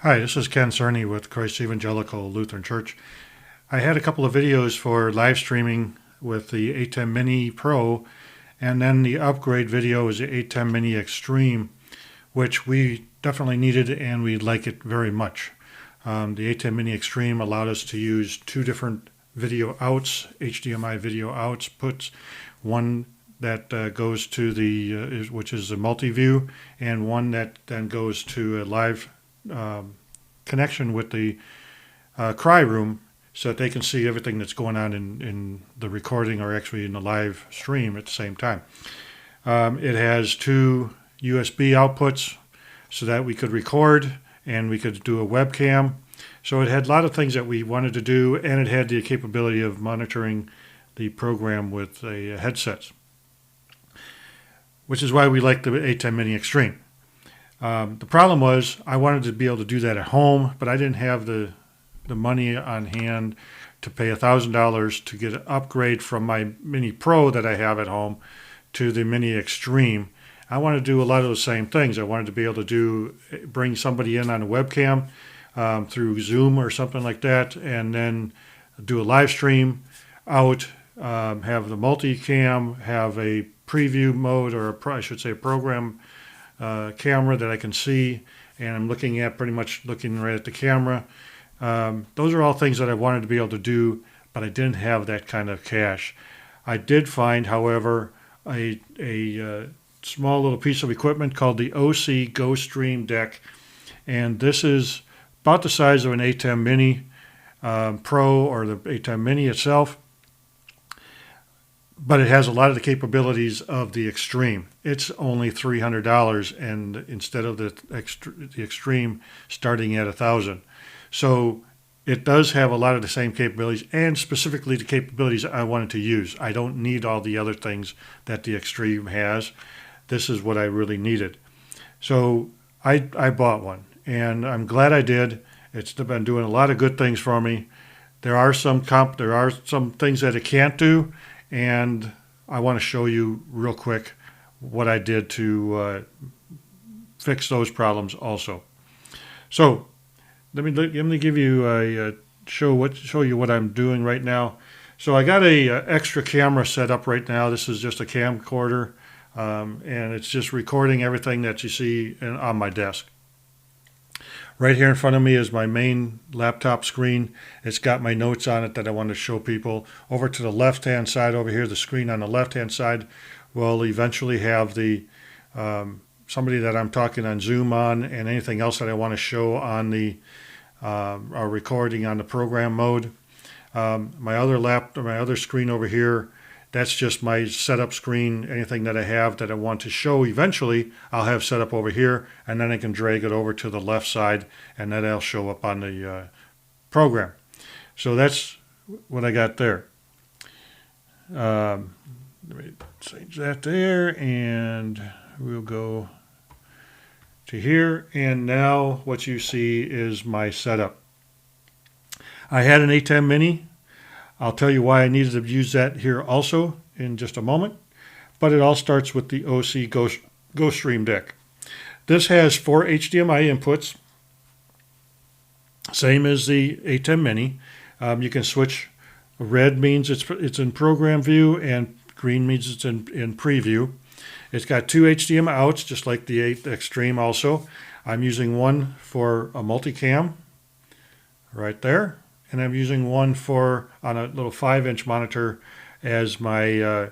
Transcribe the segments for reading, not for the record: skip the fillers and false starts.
Hi, this is Ken Cerny with Christ Evangelical Lutheran Church. I had a couple of videos for live streaming with the ATEM Mini Pro, and then the upgrade video is the ATEM Mini Extreme, which we definitely needed and we like it very much. The ATEM Mini Extreme allowed us to use two different video outs, HDMI video outputs, one that goes to the, which is a multi-view, and one that then goes to a live connection with the cry room so that they can see everything that's going on in the recording or actually in the live stream at the same time. It has two USB outputs so that we could record and we could do a webcam. So it had a lot of things that we wanted to do, and it had the capability of monitoring the program with a headset, which is why we like the ATEM Mini Extreme. The problem was I wanted to be able to do that at home, but I didn't have the money on hand to pay $1,000 to get an upgrade from my Mini Pro that I have at home to the Mini Extreme. I wanted to do a lot of the same things. I wanted to be able to bring somebody in on a webcam through Zoom or something like that, and then do a live stream out, have the multicam, have a preview mode, or I should say a program camera that I can see, and I'm looking at pretty much looking right at the camera. Those are all things that I wanted to be able to do, but I didn't have that kind of cash. I did find, however, a small little piece of equipment called the Osee GoStream Deck, and this is about the size of an ATEM Mini Pro or the ATEM Mini itself, but it has a lot of the capabilities of the Extreme. It's only $300, and instead of the Extreme starting at $1,000. So it does have a lot of the same capabilities, and specifically the capabilities I wanted to use. I don't need all the other things that the Extreme has. This is what I really needed. So I bought one, and I'm glad I did. It's been doing a lot of good things for me. There are some things that it can't do, and I want to show you real quick what I did to fix those problems also. So let me give you show you what I'm doing right now. So I got a extra camera set up right now. This is just a camcorder, and it's just recording everything that you see on my desk. Right here in front of me is my main laptop screen. It's got my notes on it that I want to show people. Over to the left-hand side over here, the screen on the left-hand side will eventually have the somebody that I'm talking on Zoom on, and anything else that I want to show on the our recording on the program mode. My other screen over here, that's just my setup screen. Anything that I have that I want to show eventually, I'll have set up over here, and then I can drag it over to the left side, and then that'll show up on the program. So that's what I got there. Let me change that there, and we'll go to here. And now what you see is my setup. I had an ATEM Mini. I'll tell you why I needed to use that here also in just a moment. But it all starts with the Osee GoStream Deck. This has 4 HDMI inputs, same as the ATEM Mini. You can switch. Red means it's in program view, and green means it's in preview. It's got 2 HDMI outs, just like the Extreme also. I'm using one for a multicam right there, and I'm using one on a little 5-inch monitor as my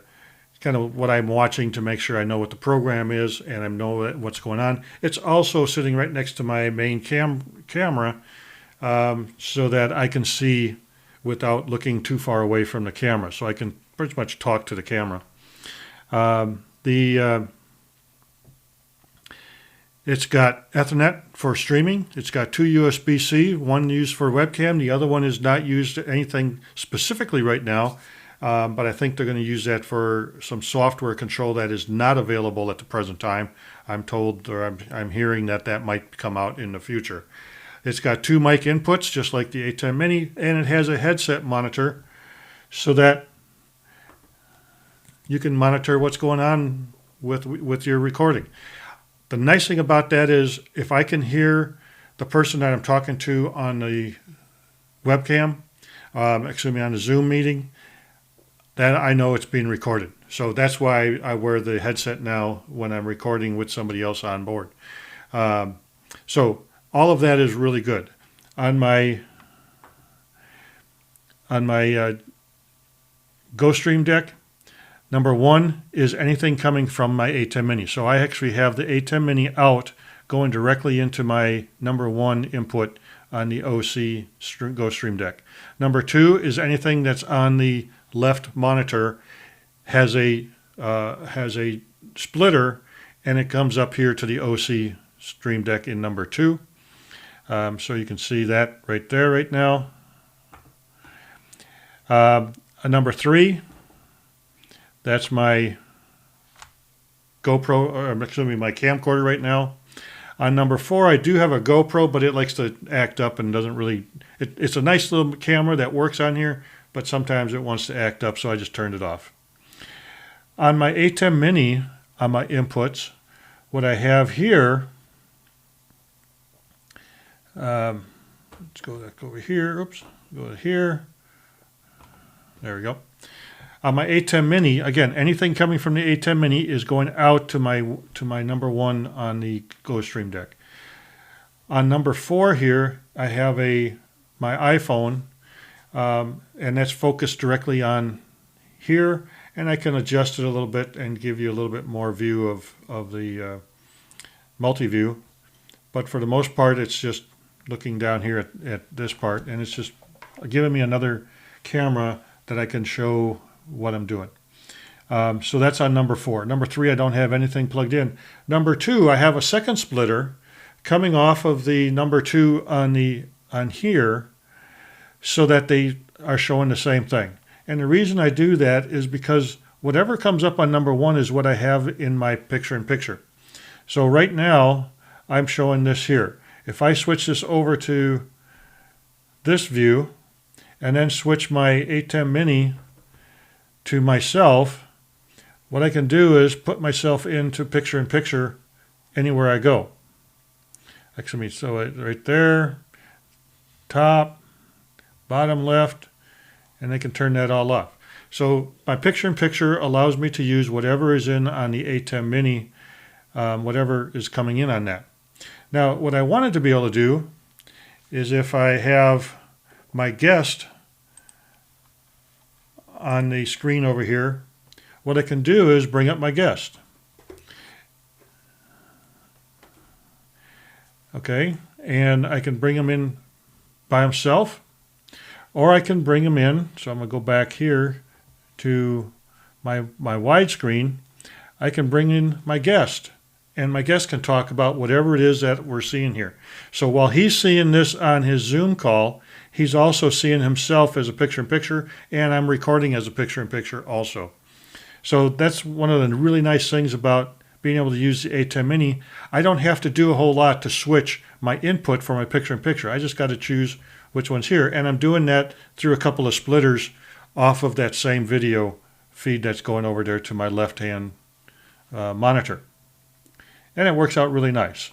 kind of what I'm watching to make sure I know what the program is and I know what's going on. It's also sitting right next to my main camera so that I can see without looking too far away from the camera, so I can pretty much talk to the camera. It's got Ethernet for streaming. It's got 2 USB-C, one used for webcam. The other one is not used to anything specifically right now, but I think they're going to use that for some software control that is not available at the present time. I'm told, or I'm hearing that might come out in the future. It's got 2 mic inputs, just like the ATEM Mini, and it has a headset monitor so that you can monitor what's going on with your recording. The nice thing about that is if I can hear the person that I'm talking to on the webcam, excuse me, on the Zoom meeting, that I know it's being recorded. So that's why I wear the headset now when I'm recording with somebody else on board. So all of that is really good. On my GoStream Deck, number one is anything coming from my ATEM Mini. So I actually have the ATEM Mini out going directly into my number one input on the Osee GoStream Deck. Number two is anything that's on the left monitor has a splitter, and it comes up here to the Osee Stream Deck in number two. So you can see that right there right now. Number three, that's my GoPro, or excuse me, my camcorder right now. On number four, I do have a GoPro, but it likes to act up and doesn't really, it's a nice little camera that works on here, but sometimes it wants to act up, so I just turned it off. On my ATEM Mini, on my inputs, what I have here, let's go back over here, oops, go to here. There we go. On my ATEM Mini, again, anything coming from the ATEM Mini is going out to my number one on the GoStream Deck. On number four here, I have my iPhone, and that's focused directly on here, and I can adjust it a little bit and give you a little bit more view of the multi-view. But for the most part, it's just looking down here at this part, and it's just giving me another camera that I can show what I'm doing. So that's on number four. Number three, I don't have anything plugged in. Number two, I have a second splitter coming off of the number two on here, so that they are showing the same thing. And the reason I do that is because whatever comes up on number one is what I have in my picture-in-picture. So right now, I'm showing this here. If I switch this over to this view, and then switch my ATEM Mini to myself, what I can do is put myself into picture-in-picture anywhere I go. Actually, so right there, top, bottom left, and I can turn that all off. So my picture-in-picture allows me to use whatever is in on the ATEM Mini, whatever is coming in on that. Now, what I wanted to be able to do is if I have my guest on the screen over here, what I can do is bring up my guest. Okay, and I can bring him in by himself, or I can bring him in, so I'm going to go back here to my widescreen. I can bring in my guest, and my guest can talk about whatever it is that we're seeing here. So while he's seeing this on his Zoom call, he's also seeing himself as a picture-in-picture, and I'm recording as a picture-in-picture also. So that's one of the really nice things about being able to use the ATEM Mini. I don't have to do a whole lot to switch my input for my picture-in-picture. I just got to choose which one's here, and I'm doing that through a couple of splitters off of that same video feed that's going over there to my left-hand monitor. And it works out really nice.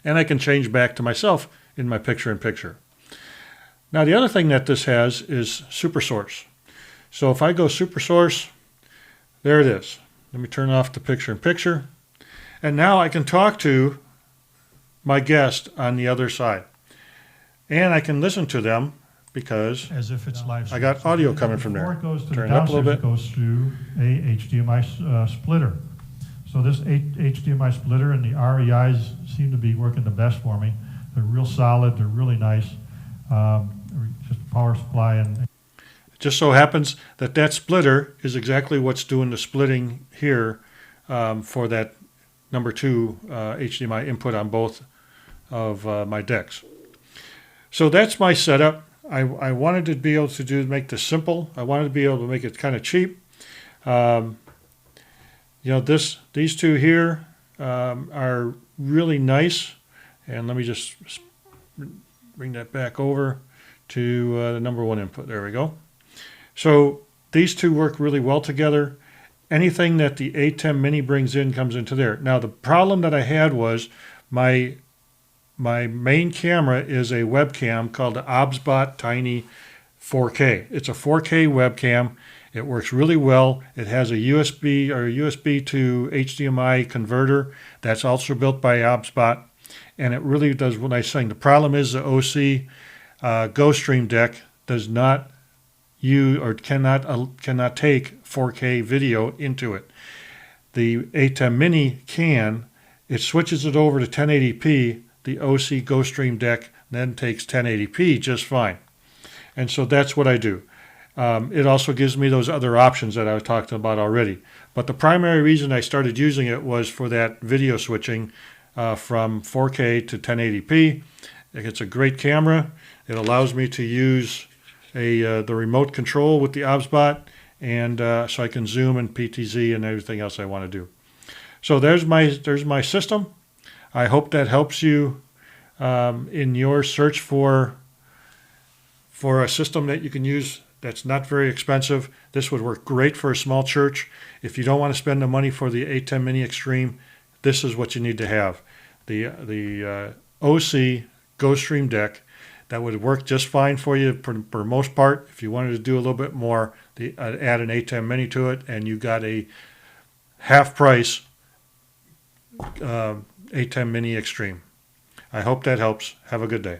And I can change back to myself in my picture-in-picture. Now the other thing that this has is super source. So if I go super source, there it is. Let me turn off the picture-in-picture. And now I can talk to my guest on the other side. And I can listen to them because as if it's live. I got audio coming from there. Before it goes to Turn the it up a little bit. It goes through a HDMI splitter. So this HDMI splitter and the REIs seem to be working the best for me. They're real solid. They're really nice. Just power supply. And it just so happens that that splitter is exactly what's doing the splitting here for that number two HDMI input on both of my decks. So that's my setup. I wanted to be able to make this simple. I wanted to be able to make it kind of cheap. You know, these two here are really nice. And let me just bring that back over to the number one input. There we go. So these two work really well together. Anything that the ATEM Mini brings in comes into there. Now the problem that I had was my my main camera is a webcam called the OBSBot Tiny 4K. It's a 4K webcam. It works really well. It has a USB to HDMI converter that's also built by OBSBot, and it really does a nice thing. The problem is the Osee GoStream Deck does not use or cannot take 4K video into it. The ATEM Mini can. It switches it over to 1080p. The Osee GoStream Deck then takes 1080p just fine. And so that's what I do. It also gives me those other options that I was talking about already. But the primary reason I started using it was for that video switching from 4K to 1080p. It's a great camera. It allows me to use the remote control with the OBSBot, and so I can zoom and PTZ and everything else I want to do. So there's my system. I hope that helps you in your search for a system that you can use that's not very expensive. This would work great for a small church. If you don't want to spend the money for the ATEM Mini Extreme, this is what you need to have. The Osee GoStream Deck. That would work just fine for you for most part. If you wanted to do a little bit more, add an ATEM Mini to it, and you got a half price ATEM Mini Extreme. I hope that helps. Have a good day.